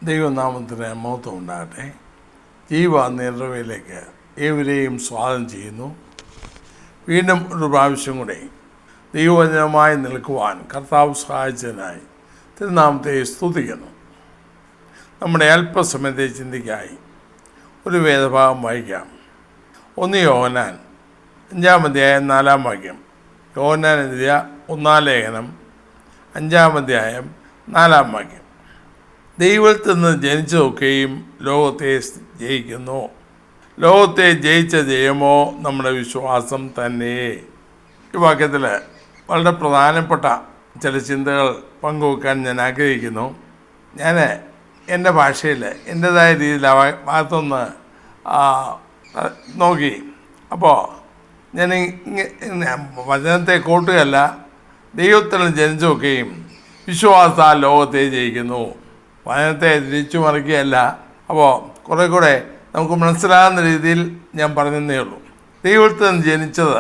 ദൈവനാമത്തിന് മഹത്വം ഉണ്ടാകട്ടെ. ജീവ നേർവയിലേക്ക് ഏവരെയും സ്വാഗതം ചെയ്യുന്നു. വീണ്ടും ഒരു പ്രാവശ്യം കൂടെ ദൈവവചനമായി നിൽക്കുവാൻ കർത്താവ് സഹായിച്ചതിനായി തിരുനാമത്തെ സ്തുതിക്കുന്നു. നമ്മുടെ അല്പസമയത്തെ ചിന്തയ്ക്കായി ഒരു വേദഭാഗം വായിക്കാം. 1 യോഹന്നാൻ 5 അധ്യായം 4 വാക്യം. യോഹന്നാൻ എഴുതിയ 1 ലേഖനം 5 അധ്യായം 4 വാക്യം. ദൈവത്തിൽ നിന്ന് ജനിച്ചതൊക്കെയും ലോകത്തെ ജയിക്കുന്നു. ലോകത്തെ ജയിച്ച ജയമോ നമ്മുടെ വിശ്വാസം തന്നെ. ഈ വാക്യത്തിൽ വളരെ പ്രധാനപ്പെട്ട ചില ചിന്തകൾ പങ്കുവെക്കാൻ ഞാൻ ആഗ്രഹിക്കുന്നു. ഞാൻ എൻ്റെ ഭാഷയിൽ എൻ്റേതായ രീതിയിൽ ആ ഭാഗത്തൊന്ന് നോക്കി. അപ്പോൾ ഞാൻ വചനത്തെ കൂട്ടുകയല്ല, ദൈവത്തിൽ നിന്ന് ജനിച്ചതൊക്കെയും വിശ്വാസത്താൽ ലോകത്തെ ജയിക്കുന്നു. വചനത്തെ തിരിച്ചു മറിക്കുകയല്ല. അപ്പോൾ കുറേ കൂടെ നമുക്ക് മനസ്സിലാകുന്ന രീതിയിൽ ഞാൻ പറഞ്ഞതേ ഉള്ളൂ. ദൈവത്തിൽ നിന്ന് ജനിച്ചത്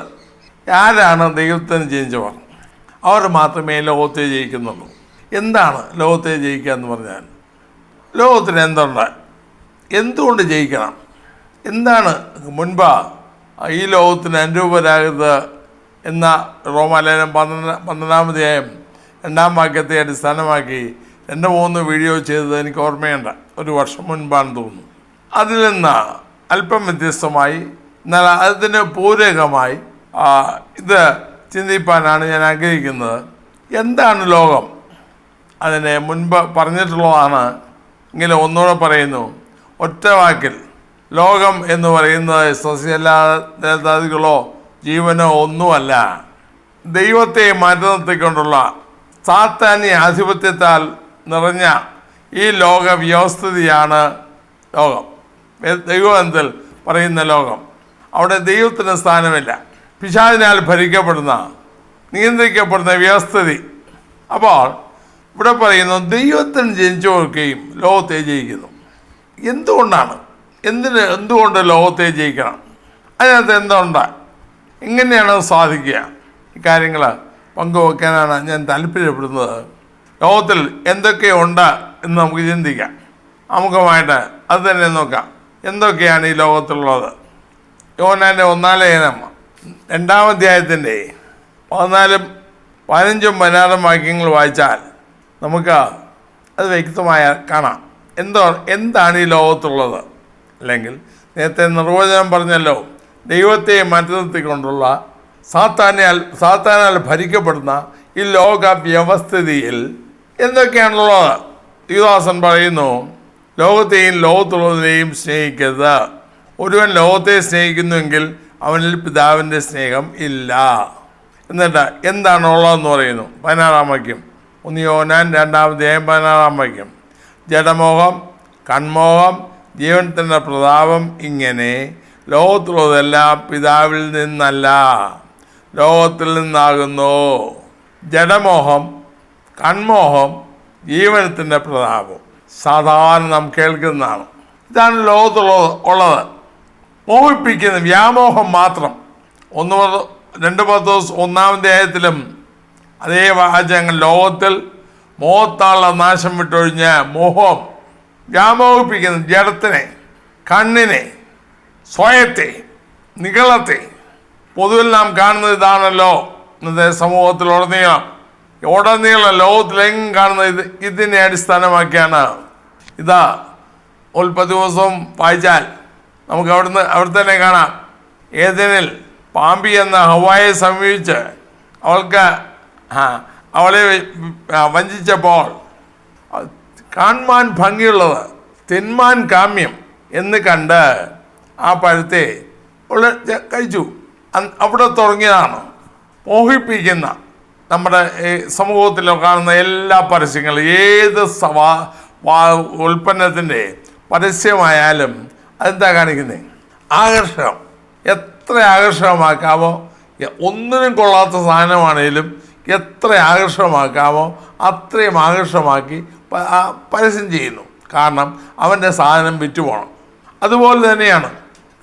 ആരാണ്? ദൈവത്തിൽ നിന്ന് ജനിച്ചവർ, അവർ മാത്രമേ ലോകത്തെ ജയിക്കുന്നുള്ളൂ. എന്താണ് ലോകത്തെ ജയിക്കുക എന്ന് പറഞ്ഞാൽ? ലോകത്തിന് എന്തുണ്ട്? എന്തുകൊണ്ട് ജയിക്കണം? എന്താണ് മുൻപ് ഈ ലോകത്തിന് അനുരൂപരാകരുത് എന്ന റോമാലേഖനം 12 അധ്യായം 2 വാക്യത്തെ അടിസ്ഥാനമാക്കി 2-3 വീഡിയോ ചെയ്തത് എനിക്ക് ഓർമ്മയുണ്ട്. ഒരു വർഷം മുൻപാണെന്ന് തോന്നുന്നു. അതിൽ നിന്ന് അല്പം വ്യത്യസ്തമായി, എന്നാൽ അതിന് പൂരകമായി ഇത് ചിന്തിപ്പാനാണ് ഞാൻ ആഗ്രഹിക്കുന്നത്. എന്താണ് ലോകം? അതിനെ മുൻപ് പറഞ്ഞിട്ടുള്ളതാണ്. ഇങ്ങനെ ഒന്നുകൂടെ പറയുന്നു. ഒറ്റ വാക്കിൽ ലോകം എന്ന് പറയുന്നത് സസ്യലതാദികളോ ജീവനോ ഒന്നുമല്ല. ദൈവത്തെ മാറ്റി നിർത്തിക്കൊണ്ടുള്ള സാത്താന്യ ആധിപത്യത്താൽ നിറഞ്ഞ ഈ ലോക വ്യവസ്ഥിതിയാണ് ലോകം. ദൈവത്തിൽ പറയുന്ന ലോകം. അവിടെ ദൈവത്തിന് സ്ഥാനമില്ല. പിശാചിനാൽ ഭരിക്കപ്പെടുന്ന, നിയന്ത്രിക്കപ്പെടുന്ന വ്യവസ്ഥിതി. അപ്പോൾ ഇവിടെ പറയുന്നു ദൈവത്തിന് ജനിച്ചവർക്കെയും ലോകത്തെ ജയിക്കുന്നു. എന്തുകൊണ്ടാണ്? എന്തുകൊണ്ട് ലോകത്തെ ജയിക്കണം? അതിനകത്ത് എന്തുണ്ട്? എങ്ങനെയാണ് സാധിക്കുക? ഈ കാര്യങ്ങൾ പങ്കുവെക്കാനാണ് ഞാൻ താല്പര്യപ്പെടുന്നത്. ലോകത്തിൽ എന്തൊക്കെയുണ്ട് എന്ന് നമുക്ക് ചിന്തിക്കാം. ആമുഖമായിട്ട് അത് തന്നെ നോക്കാം. എന്തൊക്കെയാണ് ഈ ലോകത്തിലുള്ളത്? യോഹന്നാൻ്റെ 1 ലേഖനം 2 അധ്യായത്തിൻ്റെ 14, 15, 16 വാക്യങ്ങൾ വായിച്ചാൽ നമുക്ക് അത് വ്യക്തമായി കാണാം. എന്താണ് ഈ ലോകത്തുള്ളത്. അല്ലെങ്കിൽ നേരത്തെ നിർവചനം പറഞ്ഞല്ലോ, ദൈവത്തെ മാറ്റി നിർത്തിക്കൊണ്ടുള്ള സാത്താനാൽ ഭരിക്കപ്പെടുന്ന ഈ ലോക വ്യവസ്ഥിതിയിൽ എന്തൊക്കെയാണുള്ളത്? യുദാസൻ പറയുന്നു, ലോകത്തെയും ലോകത്തുള്ളതിനെയും സ്നേഹിക്കരുത്. ഒരുവൻ ലോകത്തെ സ്നേഹിക്കുന്നുവെങ്കിൽ അവനിൽ പിതാവിൻ്റെ സ്നേഹം ഇല്ല. എന്നിട്ട് എന്താണ് ഉള്ളതെന്ന് പറയുന്നു. 16 വാക്യം. 1 യോഹന്നാൻ 2 അധ്യായം 16 വാക്യം. ജഡമോഹം, കൺമോഹം, ജീവനത്തിൻ്റെ പ്രതാപം, ഇങ്ങനെ ലോകത്തുള്ളതെല്ലാം പിതാവിൽ നിന്നല്ല, ലോകത്തിൽ നിന്നാകുന്നു. ജഡമോഹം, കൺമോഹം, ജീവനത്തിൻ്റെ പ്രതാപം സാധാരണ നാം കേൾക്കുന്നതാണ്. ഇതാണ് ലോകത്തുള്ളത്. മോഹിപ്പിക്കുന്ന വ്യാമോഹം മാത്രം. 2 പത്രോസ് 1 അധ്യായത്തിലും അതേ വാചകങ്ങൾ, ലോകത്തിൽ മോഹത്താലുള്ള നാശം വിട്ടൊഴിഞ്ഞ മോഹം, വ്യാമോഹിപ്പിക്കുന്ന ജഡത്തിനെ, കണ്ണിനെ, സ്വയത്തെ, നിഗളത്തെ. പൊതുവിൽ നാം കാണുന്നത് ഇതാണല്ലോ. ഇന്നത്തെ സമൂഹത്തിലുടനീളം ലോകത്തിലെങ്ങും കാണുന്നത് ഇതിനെ അടിസ്ഥാനമാക്കിയാണ്. ഇതാ ഉൽപ്പത്തി ദിവസവും വായിച്ചാൽ നമുക്ക് അവിടെ തന്നെ കാണാം. ഏദനിൽ പാമ്പി എന്ന ഹവ്വായെ സമീപിച്ച് അവളെ വഞ്ചിച്ചപ്പോൾ കാണുവാൻ ഭംഗിയുള്ളത് തിന്മാൻ കാമ്യം എന്ന് കണ്ട് ആ പഴത്തെ കഴിച്ചു. അവിടെ തുടങ്ങിയതാണ് മോഹിപ്പിക്കുന്ന നമ്മുടെ സമൂഹത്തിൽ കാണുന്ന എല്ലാ പരസ്യങ്ങളും. ഏത് ഉൽപ്പന്നത്തിൻ്റെ പരസ്യമായാലും അതെന്താ കാണിക്കുന്നത്? ആകർഷകം. എത്ര ആകർഷകമാക്കാമോ, ഒന്നിനും കൊള്ളാത്ത സാധനമാണേലും എത്ര ആകർഷകമാക്കാമോ അത്രയും ആകർഷകമാക്കി പരസ്യം ചെയ്യുന്നു. കാരണം അവൻ്റെ സാധനം വിറ്റുപോകണം. അതുപോലെ തന്നെയാണ്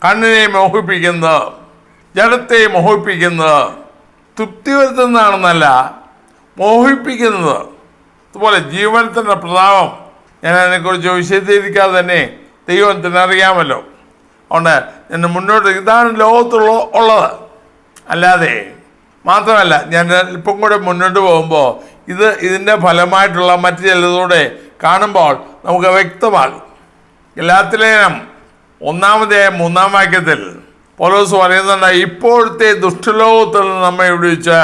കണ്ണിനെ മോഹിപ്പിക്കുന്നത്, ജഡത്തെ മോഹിപ്പിക്കുന്നത്. തൃപ്തി വരുത്തുന്നതാണെന്നല്ല, മോഹിപ്പിക്കുന്നത്. അതുപോലെ ജീവനത്തിൻ്റെ പ്രതാപം, ഞാൻ അതിനെക്കുറിച്ച് വിശദീകരിക്കാതെ തന്നെ ദൈവത്തിന് അറിയാമല്ലോ. അതുകൊണ്ട് ഞാൻ മുന്നോട്ട് ഇതാണ് ഉള്ളത്. അല്ലാതെ മാത്രമല്ല, ഞാൻ ഇപ്പം കൂടെ മുന്നോട്ട് പോകുമ്പോൾ ഇതിൻ്റെ ഫലമായിട്ടുള്ള മറ്റു ചിലതൂടെ കാണുമ്പോൾ നമുക്ക് വ്യക്തമാകും. ഗലാത്യലേഖനം 1-3 വാക്യത്തിൽ പൗലോസ് പറയുന്നുണ്ട്, ഇപ്പോഴത്തെ ദുഷ്ടലോകത്തിൽ നിന്ന് നമ്മെ വിടുവിച്ച്.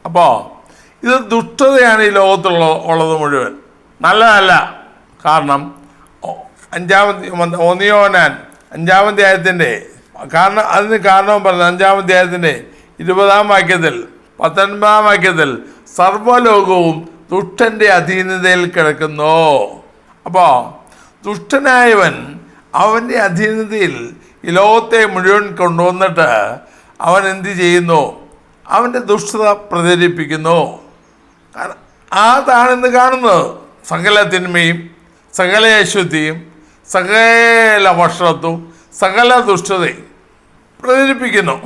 അപ്പോൾ ഇത് ദുഷ്ടതയാണ് ഈ ലോകത്തുള്ളത് മുഴുവൻ, നല്ലതല്ല. കാരണം 1 യോഹന്നാൻ 5-ാം അധ്യായത്തിൻ്റെ അതിന് കാരണം പറഞ്ഞത് 5-ാം അധ്യായത്തിൻ്റെ 20-ാം വാക്യത്തിൽ 19-ാം വാക്യത്തിൽ സർവ്വലോകവും ദുഷ്ടൻ്റെ അധീനതയിൽ കിടക്കുന്നു. അപ്പോൾ ദുഷ്ടനായവൻ അവൻ്റെ അധീനതയിൽ ഈ ലോകത്തെ മുഴുവൻ കൊണ്ടുവന്നിട്ട് അവൻ എന്ത് ചെയ്യുന്നു? അവൻ്റെ ദുഷ്ടത പ്രചരിപ്പിക്കുന്നു. അതാണിന്ന് കാണുന്നത്. സകല തിന്മയും സകല അശുദ്ധിയും സകല വഷളത്വവും സകല ദുഷ്ടതയും പ്രചരിപ്പിക്കുന്നു.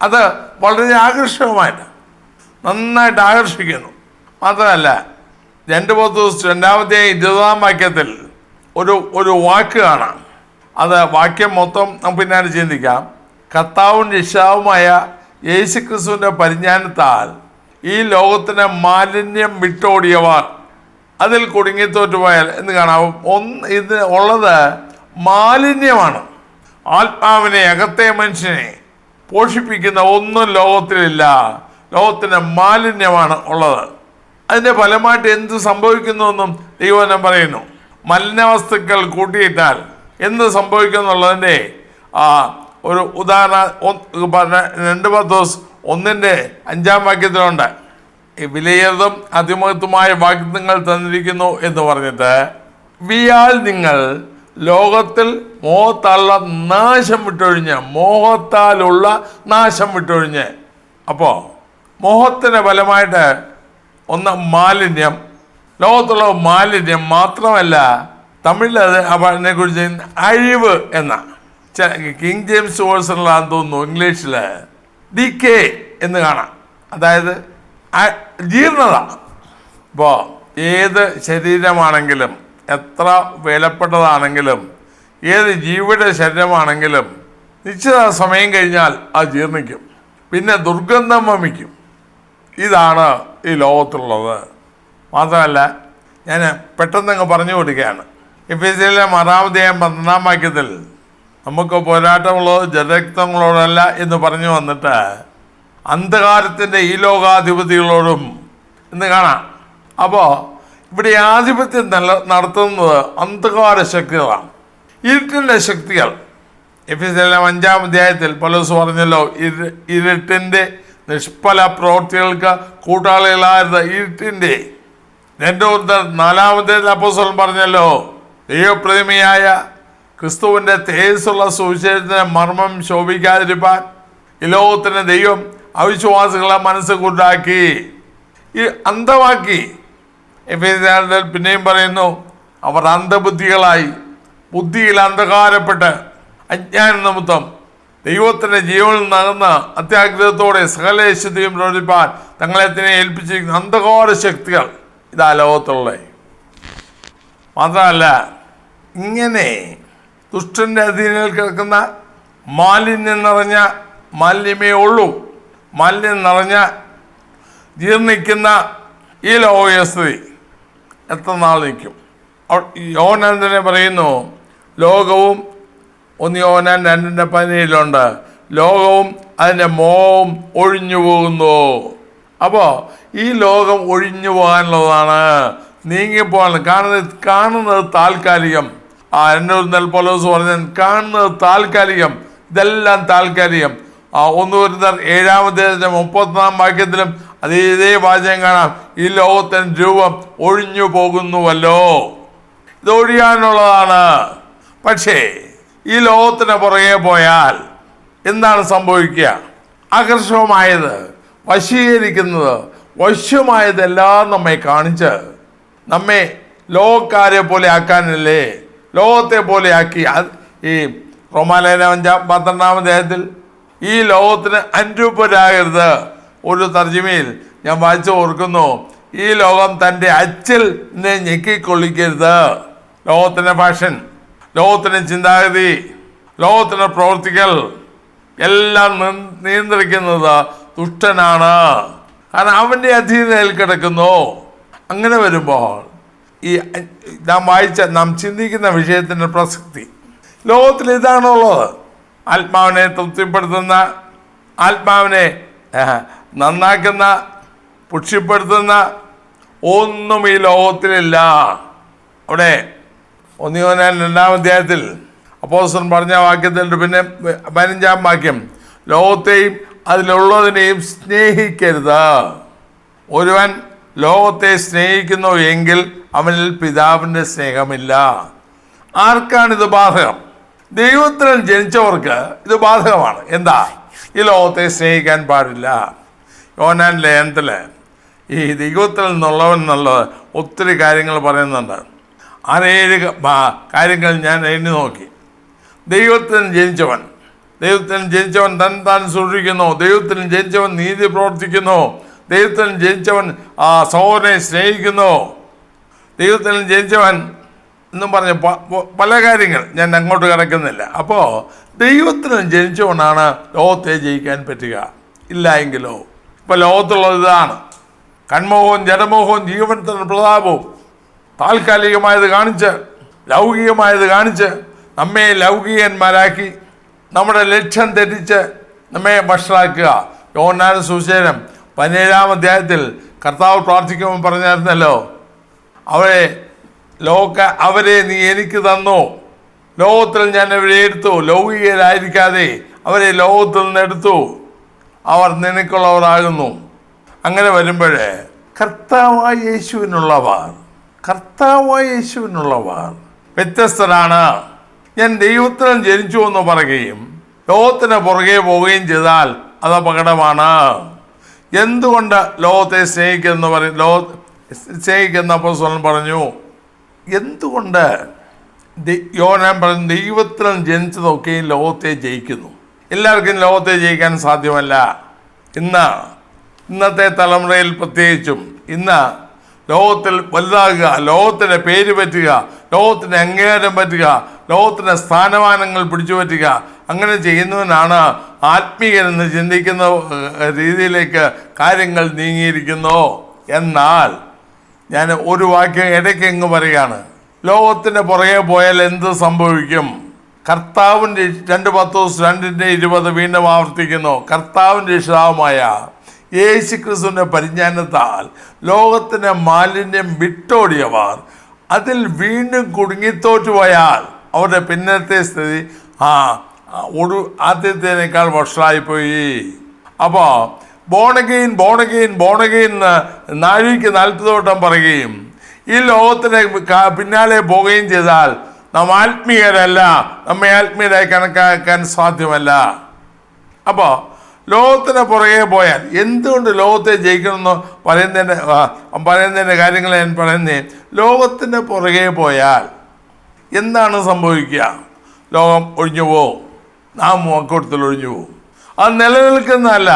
അത് വളരെ ആകർഷകമായിട്ട് നന്നായിട്ട് ആകർഷിക്കുന്നു. മാത്രമല്ല 2 പത്രോസ് 2-ാം വാക്യത്തിൽ ഒരു വാക്ക് കാണാം. അത് വാക്യം മൊത്തം നമുക്ക് പിന്നാലെ ചിന്തിക്കാം. കർത്താവും രക്ഷാവുമായ യേശുക്രിസ്തുവിൻ്റെ പരിജ്ഞാനത്താൽ ഈ ലോകത്തിന് മാലിന്യം വിട്ടോടിയവർ അതിൽ കുടുങ്ങിത്തോറ്റുപോയാൽ എന്ന് കാണാം. ഇത് ഉള്ളത് മാലിന്യമാണ്. ആത്മാവിനെ, അകത്തെ മനുഷ്യനെ പോഷിപ്പിക്കുന്ന ഒന്നും ലോകത്തിലില്ല. ലോകത്തിന് മാലിന്യമാണ് ഉള്ളത്. അതിൻ്റെ ഫലമായിട്ട് എന്ത് സംഭവിക്കുന്നുവെന്നും ദൈവവചനം പറയുന്നു. മലിനവസ്തുക്കൾ കൂട്ടിയിട്ടാൽ എന്ത് സംഭവിക്കുന്നുള്ളതിൻ്റെ ഒരു ഉദാഹരണം 2 പത്രോസ് 1-5 വാക്യത്തിലുണ്ട്. ഈ വിലയേറിയതും അതിമഹത്വമായ വാഗ്ദത്തങ്ങൾ തന്നിരിക്കുന്നു എന്ന് പറഞ്ഞിട്ട്, വിയാൽ നിങ്ങൾ ലോകത്തിൽ മോഹത്താലുള്ള നാശം വിട്ടൊഴിഞ്ഞ്. അപ്പോൾ മോഹത്തിൻ്റെ ഫലമായിട്ട് ഒന്ന് മാലിന്യം, ലോകത്തുള്ള മാലിന്യം മാത്രമല്ല, തമിഴിൽ അതിനെക്കുറിച്ച് അഴിവ് എന്ന കിങ് ജെയിംസ് വേഴ്സണിലാണെന്ന് തോന്നുന്നു, ഇംഗ്ലീഷിൽ ഡികെ എന്ന് കാണാം. അതായത് ജീർണത. ഇപ്പോൾ ഏത് ശരീരമാണെങ്കിലും, എത്ര വിലപ്പെട്ടതാണെങ്കിലും, ഏത് ജീവിയുടെ ശരീരമാണെങ്കിലും നിശ്ചിത സമയം കഴിഞ്ഞാൽ അത് ജീർണിക്കും, പിന്നെ ദുർഗന്ധം വമിക്കും. ഇതാണ് ഈ ലോകത്തുള്ളത്. മാത്രമല്ല, ഞാൻ പെട്ടെന്നങ്ങ് പറഞ്ഞു കൊടുക്കുകയാണ്. എഫെസ്യരിലെ 6-ാം വാക്യത്തിൽ നമുക്ക് പോരാട്ടമുള്ളത് ജഡരക്തങ്ങളോടല്ല എന്ന് പറഞ്ഞു വന്നിട്ട് അന്ധകാരത്തിൻ്റെ ഈ ലോകാധിപതികളോടും എന്ന് കാണാം. അപ്പോൾ ഇവിടെ ആധിപത്യം നടത്തുന്നത് അന്ധകാര ശക്തികളാണ്, ഇരുട്ടിൻ്റെ ശക്തികൾ. എഫെസ്യരിലെ 5-ാം അധ്യായത്തിൽ പൗലോസ് പറഞ്ഞല്ലോ, ഇരുട്ടിൻ്റെ നിഷ്ഫല പ്രവൃത്തികൾക്ക് കൂട്ടാളികളായിരുന്ന ഇരുട്ടിൻ്റെ. 4-ാമത്തെ അപ്പോസ്തലൻ പറഞ്ഞല്ലോ, ദൈവപ്രതിമയായ ക്രിസ്തുവിൻ്റെ തേജസ്സുള്ള സുവിശേഷത്തിൻ്റെ മർമ്മം ശോഭിക്കാതിരിപ്പാൻ ഈ ലോകത്തിന് ദൈവം അവിശ്വാസികളെ മനസ്സ് കൂട്ടാക്കി, ഈ അന്ധമാക്കി. എഫെസ്യരിൽ പിന്നെയും പറയുന്നു, അവർ അന്ധബുദ്ധികളായി, ബുദ്ധിയിൽ അന്ധകാരപ്പെട്ട് അജ്ഞാന നിമിത്തം ദൈവത്തിൻ്റെ ജീവനിൽ നടന്ന അത്യാഗ്രഹത്തോടെ സകല ശുദ്ധിയും പ്രവർത്തിപ്പാൻ തങ്ങളെ തന്നെ ഏൽപ്പിച്ചിരിക്കുന്ന അന്ധകാര ശക്തികൾ ഇതാ ലോകത്തുള്ളത്. മാത്രമല്ല, ഇങ്ങനെ ദുഷ്ടൻ്റെ അധീനയിൽ കിടക്കുന്ന മാലിന്യമേ ഉള്ളൂ. മാലിന്യം നിറഞ്ഞ ജീർണിക്കുന്ന ഈ ലോകസ്ഥിതി എത്ര നാൾ നിൽക്കും? യോഹന്നാൻ തന്നെ പറയുന്നു, ലോകവും 1 യോഹന്നാൻ 2:17 ലോകവും അതിൻ്റെ മോഹവും ഒഴിഞ്ഞു പോകുന്നു. അപ്പോൾ ഈ ലോകം ഒഴിഞ്ഞു പോകാനുള്ളതാണ്, നീങ്ങിപ്പോകാൻ. കാണുന്നത് താൽക്കാലികം. 2 പൗലോസ് പറഞ്ഞ കാണുന്നത് താൽക്കാലികം, ഇതെല്ലാം താൽക്കാലികം. 1 കൊരിന്ത്യർ 7-ാം വാക്യത്തിലും അതേ വാചകം കാണാം, ഈ ലോകത്തിൻ്റെ രൂപം ഒഴിഞ്ഞു പോകുന്നുവല്ലോ. ഇത് ഒഴിയാനുള്ളതാണ്. പക്ഷേ ഈ ലോകത്തിന് പുറകെ പോയാൽ എന്താണ് സംഭവിക്കുക? ആകർഷകമായത്, വശീകരിക്കുന്നത്, വശ്യമായതെല്ലാം നമ്മെ കാണിച്ച് നമ്മെ ലോകക്കാരെ പോലെ ആക്കാനല്ലേ, ലോകത്തെ പോലെ ആക്കി. ഈ റോമാലേഖനം 12-ാം അധ്യായത്തിൽ ഈ ലോകത്തിന് അനുരൂപരാകരുത്. ഒരു തർജ്ജിമയിൽ ഞാൻ വായിച്ചു ഓർക്കുന്നു, ഈ ലോകം തൻ്റെ അച്ചിൽ ഞെക്കിക്കൊള്ളിക്കരുത്. ലോകത്തിൻ്റെ ഫാഷൻ, ലോകത്തിൻ്റെ ചിന്താഗതി, ലോകത്തിൻ്റെ പ്രവർത്തികൾ എല്ലാം നിയന്ത്രിക്കുന്നത് ദുഷ്ടനാണ്. കാരണം അവൻ്റെ അധീനതയിൽ കിടക്കുന്നു. അങ്ങനെ വരുമ്പോൾ ഈ നാം ചിന്തിക്കുന്ന വിഷയത്തിൻ്റെ പ്രസക്തി ലോകത്തിൽ ഇതാണുള്ളത്. ആത്മാവിനെ തൃപ്തിപ്പെടുത്തുന്ന, ആത്മാവിനെ നന്നാക്കുന്ന, പുഷ്ടിപ്പെടുത്തുന്ന ഒന്നും ഈ ലോകത്തിലില്ല. അവിടെ 1 യോഹന്നാൻ 2-ാം അധ്യായത്തിൽ അപ്പോസ്തലൻ പറഞ്ഞ വാക്യത്തിൽ പിന്നെ 15-ാം വാക്യം, ലോകത്തെയും അതിലുള്ളതിനെയും സ്നേഹിക്കരുത്. ഒരുവൻ ലോകത്തെ സ്നേഹിക്കുന്നു എങ്കിൽ അവനിൽ പിതാവിൻ്റെ സ്നേഹമില്ല. ആർക്കാണിത് ബാധകം? ദൈവത്തിൽ ജനിച്ചവർക്ക് ഇത് ബാധകമാണ്. എന്താ? ഈ ലോകത്തെ സ്നേഹിക്കാൻ പാടില്ല. യോഹന്നാൻ ലേഖനത്തിൽ ഈ ദൈവത്തിൽ നിന്നുള്ളവൻ എന്നുള്ളത് ഒത്തിരി കാര്യങ്ങൾ പറയുന്നുണ്ട്. 6-7 കാര്യങ്ങൾ ഞാൻ എണ്ണി നോക്കി. ദൈവത്തിന് ജനിച്ചവൻ താൻ സൂക്ഷിക്കുന്നു. ദൈവത്തിന് ജനിച്ചവൻ നീതി പ്രവർത്തിക്കുന്നു. ദൈവത്തിന് ജനിച്ചവൻ സഹോദരനെ സ്നേഹിക്കുന്നു. ദൈവത്തിന് ജനിച്ചവൻ എന്നും പറഞ്ഞ് പല കാര്യങ്ങൾ ഞാൻ അങ്ങോട്ട് കിടക്കുന്നില്ല. അപ്പോൾ ദൈവത്തിന് ജനിച്ചവനാണ് ലോകത്തെ ജയിക്കാൻ പറ്റുക. ഇല്ല എങ്കിലോ ഇപ്പം ലോകത്തുള്ളത് ഇതാണ്: കൺമോഹവും ജഡമോഹവും ജീവനത്തിൻ്റെ പ്രതാപവും താൽക്കാലികമായത് കാണിച്ച്, ലൗകികമായത് കാണിച്ച് നമ്മെ ലൗകികന്മാരാക്കി നമ്മുടെ ലക്ഷ്യം തെറ്റിച്ച് നമ്മെ വഷളാക്കുക. യോഹന്നാൻ സുവിശേഷം 17-ാം അധ്യായത്തിൽ കർത്താവ് പ്രാർത്ഥിക്കുമ്പോൾ പറഞ്ഞായിരുന്നല്ലോ, അവരെ നീ എനിക്ക് തന്നു, ലോകത്തിൽ ഞാൻ അവരെ എടുത്തു. ലൗകികരായിരിക്കാതെ അവരെ ലോകത്തിൽ നിന്ന് എടുത്തു. അവർ നിനക്കുള്ളവരാകുന്നു. അങ്ങനെ വരുമ്പോൾ കർത്താവായ യേശുവിനുള്ളവർ വ്യത്യസ്തരാണ്. ഞാൻ ദൈവത്തിൽ ജനിച്ചു എന്ന് പറയുകയും ലോകത്തിന് പുറകെ പോവുകയും ചെയ്താൽ അത് അപകടമാണ്. എന്തുകൊണ്ട് ലോകത്തെ സ്നേഹിക്കുന്ന അപ്പോസ്തലൻ പറഞ്ഞു? എന്തുകൊണ്ട്? യോഹന്നാൻ പറഞ്ഞു, ദൈവത്തിൽ ജനിച്ചതൊക്കെയും ലോകത്തെ ജയിക്കുന്നു. എല്ലാവർക്കും ലോകത്തെ ജയിക്കാൻ സാധ്യമല്ല. ഇന്നത്തെ തലമുറയിൽ പ്രത്യേകിച്ചും ഇന്ന് ലോകത്തിൽ വലുതാകുക, ലോകത്തിൻ്റെ പേര് പറ്റുക, ലോകത്തിന് അംഗീകാരം പറ്റുക, ലോകത്തിൻ്റെ സ്ഥാനമാനങ്ങൾ പിടിച്ചു പറ്റുക, അങ്ങനെ ചെയ്യുന്നവനാണ് ആത്മീയനെന്ന് ചിന്തിക്കുന്ന രീതിയിലേക്ക് കാര്യങ്ങൾ നീങ്ങിയിരിക്കുന്നു. എന്നാൽ ഞാൻ ഒരു വാക്യം ഇടയ്ക്ക് എങ്ങ് പറയുകയാണ്: ലോകത്തിൻ്റെ പുറകെ പോയാൽ എന്ത് സംഭവിക്കും? കർത്താവിൻ്റെ 2 പത്രോസ് 2:20 വീണ്ടും ആവർത്തിക്കുന്നു. കർത്താവിൻ്റെ ഇഷ്ടമായ യേശു ക്രിസ്തുവിൻ്റെ പരിജ്ഞാനത്താൽ ലോകത്തിൻ്റെ മാലിന്യം വിട്ടോടിയവർ അതിൽ വീണ്ടും കുടുങ്ങിത്തോറ്റുപോയാൽ അവരുടെ പിന്നത്തെ സ്ഥിതി ആദ്യത്തേനേക്കാൾ വഷളായിപ്പോയി. അപ്പോൾ ബോണഗെയിൻ എന്ന് നാഴിക്ക് 40 വട്ടം പറയുകയും ഈ ലോകത്തിന് പിന്നാലെ പോവുകയും ചെയ്താൽ നാം ആത്മീയരല്ല, നമ്മെ ആത്മീയരായി കണക്കാക്കാൻ സാധ്യമല്ല. അപ്പോൾ ലോകത്തിന് പുറകെ പോയാൽ എന്തുകൊണ്ട് ലോകത്തെ ജയിക്കണമെന്ന് പറയുന്നതിൻ്റെ കാര്യങ്ങൾ ഞാൻ പറയുന്നേ. ലോകത്തിന് പുറകെ പോയാൽ എന്താണ് സംഭവിക്കുക? ലോകം ഒഴിഞ്ഞു പോവും, നാം അക്കൂട്ടത്തിൽ ഒഴിഞ്ഞു പോവും. അത് നിലനിൽക്കുന്നതല്ല.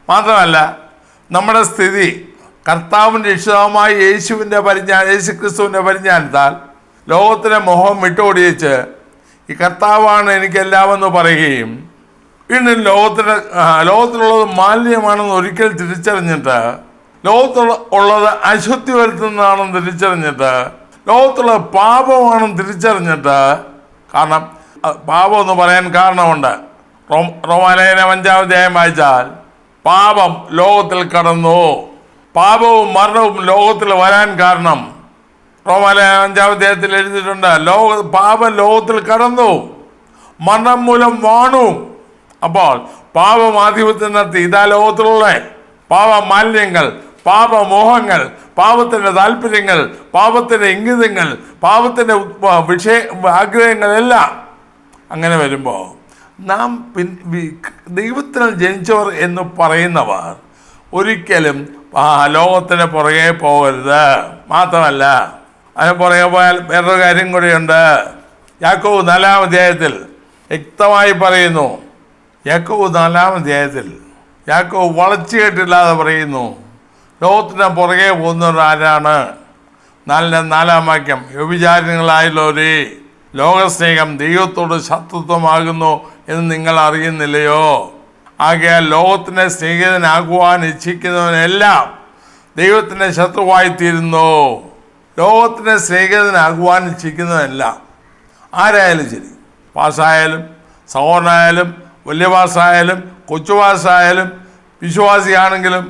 മാത്രമല്ല നമ്മുടെ സ്ഥിതി കർത്താവിൻ്റെ ഇഷ്ടമായ യേശു ക്രിസ്തുവിൻ്റെ പരിജ്ഞാനത്താൽ ലോകത്തിലെ മോഹം വിട്ടോടിച്ച് ഈ കർത്താവാണ് എനിക്കെല്ലാമെന്ന് പറയുകയും വീണ്ടും ലോകത്തിലുള്ളത് മാലിന്യമാണെന്ന് ഒരിക്കൽ തിരിച്ചറിഞ്ഞിട്ട്, ലോകത്തുള്ളത് അശുദ്ധി വരുത്തുന്നതാണെന്ന് തിരിച്ചറിഞ്ഞിട്ട്, ലോകത്തുള്ള പാപമാണെന്ന് തിരിച്ചറിഞ്ഞിട്ട്, കാരണം പാപം എന്ന് പറയാൻ കാരണമുണ്ട്. റോമാലേഖനം 5-ാം അധ്യായം വായിച്ചാൽ പാപം ലോകത്തിൽ കടന്നു, പാപവും മരണവും ലോകത്തിൽ വരാൻ കാരണം റോമാലേഖനം 5-ാം അധ്യായത്തിൽ എഴുതിയിട്ടുണ്ട്. പാപം ലോകത്തിൽ കടന്നു, മരണം മൂലം വാണു. അപ്പോൾ പാപം ആധിപത്യം നടത്തി. ഇതാ ലോകത്തിലുള്ള പാപ മാലിന്യങ്ങൾ, പാപമോഹങ്ങൾ, പാപത്തിൻ്റെ താല്പര്യങ്ങൾ, പാപത്തിൻ്റെ ഇംഗിതങ്ങൾ, പാപത്തിൻ്റെ ആഗ്രഹങ്ങളെല്ലാം. അങ്ങനെ വരുമ്പോൾ നാം ദൈവത്തിൽ ജനിച്ചവർ എന്ന് പറയുന്നവർ ഒരിക്കലും ലോകത്തിന് പുറകെ പോകരുത്. മാത്രമല്ല അതിന് പുറകെ പോയാൽ വേറൊരു കാര്യം കൂടിയുണ്ട്. യാക്കോബ് 4-ാം അധ്യായത്തിൽ വ്യക്തമായി പറയുന്നു. യാക്കോബ് 4-ാം അധ്യായത്തിൽ വളച്ചുകെട്ടില്ലാതെ പറയുന്നു, ലോകത്തിന് പുറകെ പോകുന്നവർ ആരാണ്? 4-4 വാക്യം, വ്യഭിചാരികളായുള്ളവരെ, ലോകസ്നേഹം ദൈവത്തോട് ശത്രുത്വമാകുന്നു എന്ന് നിങ്ങൾ അറിയുന്നില്ലയോ? ആകയാൽ ലോകത്തിൻ്റെ സ്നേഹിതനാകുവാൻ ഇച്ഛിക്കുന്നവനെല്ലാം ദൈവത്തിൻ്റെ ശത്രുവായിത്തീരുന്നു. ലോകത്തിൻ്റെ സ്നേഹിതനാകുവാൻ ഇച്ഛിക്കുന്നവനെല്ലാം ആരായാലും ശരി, പാസ്സായാലും സഹോദരനായാലും വലിയ പാസ്സായാലും കൊച്ചു പാസ്സായാലും വിശ്വാസിയാണെങ്കിലും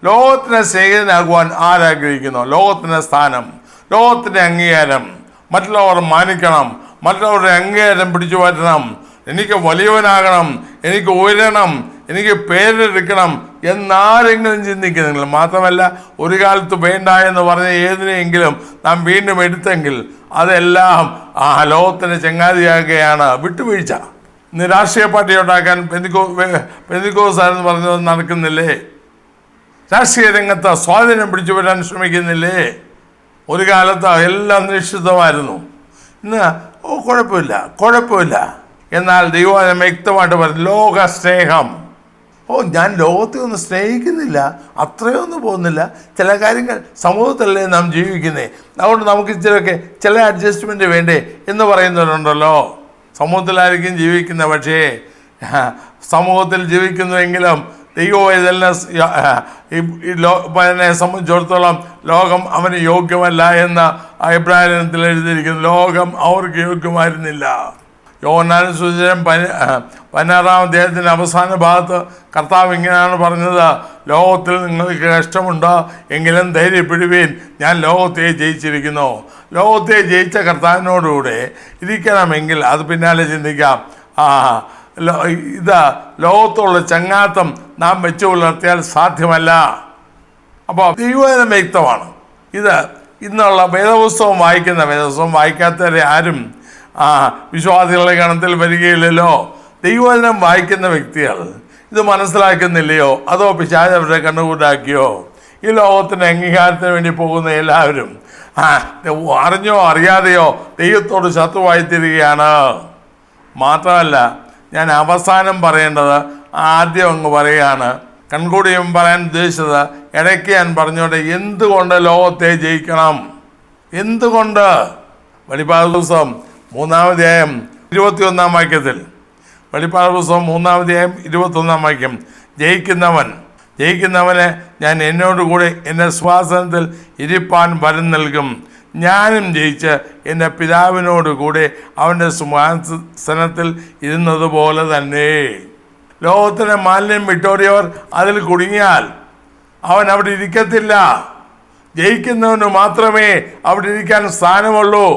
ലോകത്തിൻ്റെ സ്നേഹിതനാകുവാൻ ആരാഗ്രഹിക്കുന്നു? ലോകത്തിൻ്റെ സ്ഥാനം, ലോകത്തിൻ്റെ അംഗീകാരം, മറ്റുള്ളവർ മാനിക്കണം, മറ്റുള്ളവരുടെ അംഗീകാരം പിടിച്ചു പറ്റണം, എനിക്ക് വലിയവനാകണം, എനിക്ക് ഉയരണം, എനിക്ക് പേരെടുക്കണം എന്നാരെങ്കിലും ചിന്തിക്കുന്നെങ്കിൽ, മാത്രമല്ല ഒരു കാലത്ത് വേണ്ട എന്ന് പറഞ്ഞ ഏതിനെയെങ്കിലും നാം വീണ്ടും എടുത്തെങ്കിൽ അതെല്ലാം ആ ലോകത്തിന് ചങ്ങാതിയാകുകയാണ്. വിട്ടുവീഴ്ച. ഇന്ന് രാഷ്ട്രീയ പാർട്ടി ഉണ്ടാക്കാൻ പെന്തിക്കോസാരെന്ന് പറഞ്ഞത് നടക്കുന്നില്ലേ? രാഷ്ട്രീയ രംഗത്ത് സ്വാധീനം പിടിച്ചു വരാൻ ശ്രമിക്കുന്നില്ലേ? ഒരു കാലത്ത് എല്ലാം നിശ്ചിതമായിരുന്നു. ഇന്ന് കുഴപ്പമില്ല. എന്നാൽ ദൈവം വ്യക്തമായിട്ട് പറയും, ലോകസ്നേഹം. ഞാൻ ലോകത്തെ ഒന്നും സ്നേഹിക്കുന്നില്ല, അത്രയൊന്നും പോകുന്നില്ല. ചില കാര്യങ്ങൾ സമൂഹത്തിലല്ലേ നാം ജീവിക്കുന്നേ, അതുകൊണ്ട് നമുക്ക് ചില അഡ്ജസ്റ്റ്മെൻറ്റ് വേണ്ടേ എന്ന് പറയുന്നവരുണ്ടല്ലോ. സമൂഹത്തിലായിരിക്കും ജീവിക്കുന്ന, പക്ഷേ സമൂഹത്തിൽ ജീവിക്കുന്നുവെങ്കിലും ദൈവം ഇതെല്ലാം എന്നെ സംബന്ധിച്ചിടത്തോളം ലോകം അവന് യോഗ്യമല്ല എന്ന അഭിപ്രായത്തിൽ എഴുതിയിരിക്കുന്നു. ലോകം അവർക്ക് യോഗ്യമായിരുന്നില്ല. യോഹന്നാൻ സുവിശേഷം 16-ാം അധ്യായത്തിൻ്റെ അവസാന ഭാഗത്ത് കർത്താവ് ഇങ്ങനെയാണ് പറഞ്ഞത്, ലോകത്തിൽ നിങ്ങൾക്ക് കഷ്ടമുണ്ടോ എങ്കിലും ധൈര്യപ്പെടുവീൻ, ഞാൻ ലോകത്തെ ജയിച്ചിരിക്കുന്നു. ലോകത്തെ ജയിച്ച കർത്താവിനോടുകൂടെ ഇരിക്കണമെങ്കിൽ അത് പിന്നാലെ ചിന്തിക്കാം. ലോകത്തുള്ള ചങ്ങാത്തം നാം വെച്ചു പുലർത്തിയാൽ സാധ്യമല്ല. അപ്പോൾ ദൈവവചനം വ്യക്തമാണ്. ഇന്നുള്ള വേദപുസ്തകം വായിക്കാത്തവരെ ആരും വിശ്വാസികളുടെ ഗണത്തിൽ വരികയില്ലല്ലോ. ദൈവവചനം വായിക്കുന്ന വ്യക്തികൾ ഇത് മനസ്സിലാക്കുന്നില്ലയോ? അതോ പിശാച് അവരുടെ കണ്ണുകൂട്ടാക്കിയോ? ഈ ലോകത്തിൻ്റെ അംഗീകാരത്തിന് വേണ്ടി പോകുന്ന എല്ലാവരും അറിഞ്ഞോ അറിയാതെയോ ദൈവത്തോട് ശത്രുവായിത്തീരുകയാണ്. മാത്രമല്ല, ഞാൻ അവസാനം പറയേണ്ടത് ആദ്യം അങ്ങ് പറയുകയാണ്. കൺകൂടിയും പറയാൻ ഉദ്ദേശിച്ചത് ഇടയ്ക്ക് ഞാൻ പറഞ്ഞോട്ടെ, എന്തുകൊണ്ട് ലോകത്തെ ജയിക്കണം? എന്തുകൊണ്ട്? വെളിപ്പാട് പുസ്തകം 3-ാം അധ്യായം 21-ാം വാക്യത്തിൽ, വെളിപ്പാട് പുസ്തകം 3-ാം അധ്യായം 21-ാം വാക്യം, ജയിക്കുന്നവന് ഞാൻ എന്നോടുകൂടെ എൻ്റെ സിംഹാസനത്തിൽ ഇരിപ്പാൻ വരം നൽകും, ഞാനും ജയിച്ച് എൻ്റെ പിതാവിനോട് കൂടെ അവൻ്റെ സിംഹാസനത്തിൽ ഇരുന്നത് പോലെ തന്നെ. ലോകത്തിൻ്റെ മാലിന്യം വിട്ടോടിയവർ അതിൽ കുടുങ്ങിയാൽ അവൻ അവിടെ ഇരിക്കത്തില്ല. ജയിക്കുന്നവന് മാത്രമേ അവിടെ ഇരിക്കാൻ സ്ഥാനമുള്ളൂ.